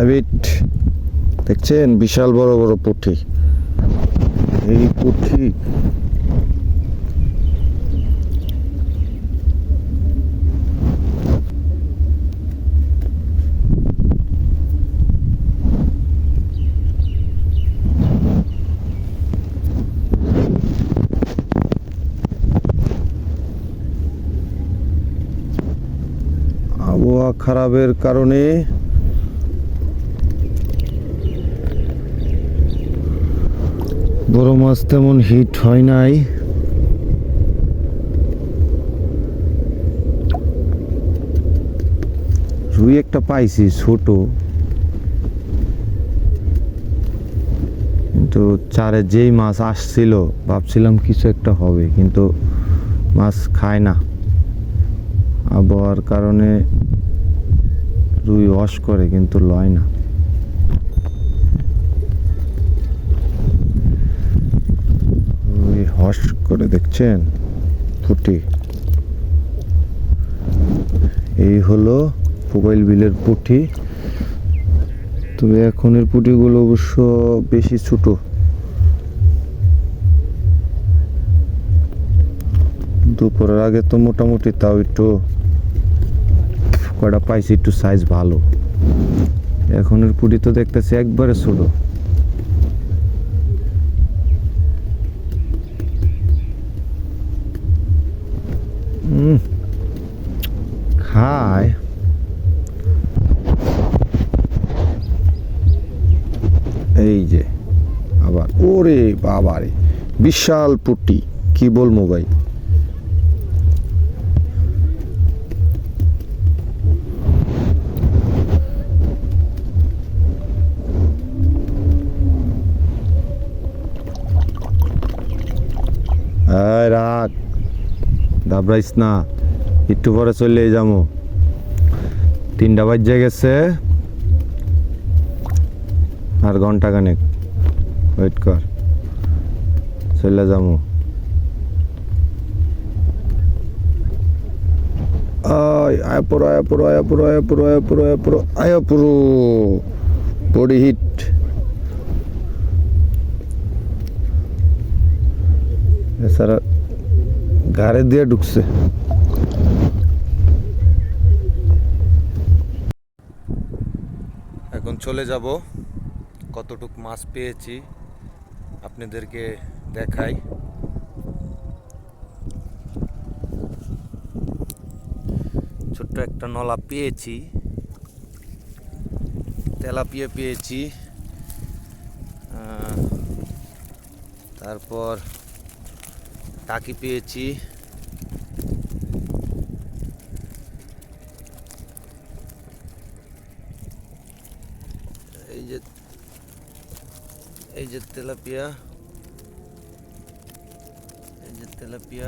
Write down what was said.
Habit দেখছেন, বিশাল বড় বড় পুঁটি। এই পুঁটি আবহাওয়া খারাপের কারণে বড় মাছ তেমন হিট হয় নাই। রুই একটা পাইছি ছোট, কিন্তু চারে যেই মাছ আসছিল ভাবছিলাম কিছু একটা হবে, কিন্তু মাছ খায় না। আবহাওয়ার কারণে রুই ওয়াশ করে কিন্তু লয় না। রুই হস করে দেখছেন পুঁটি। এই হলো প্রোফাইল বিলের পুঁটি। তবে এখনের পুঁটিগুলো অবশ্য বেশি ছোট। দুপুরের আগে তো মোটামুটি তাও একটু কয়টা পাইছি, একটু সাইজ ভালো। এখনের পুঁটি তো দেখতেছি একবারে ছোট। খায় এই যে আবার, ওরে বাবারে বিশাল পুঁটি, কি বলবো ভাই। রাখ, দাবড়াইস না, একটু পরে চলে যাবো। 3টা বাজে গেছে, আর ঘন্টা খানেক ওয়েট কর, চলে যাবো। আয়াপুরো আয়াপুরো আয়াপুরো আয়াপুরো আয়াপুরো আয়াপুরো আয়াপুরো, বডি হিট। এছাড়া ঘাড়ে দিয়ে ঢুকছে। এখন চলে যাব, কতটুক মাছ পেয়েছি আপনাদেরকে দেখাই। ছোট্ট একটা নলা পেয়েছি, তেলাপিয়া পেয়েছি, তারপর টাকি পেয়েছি, এই যে তেলাপিয়া, এই যে তেলাপিয়া।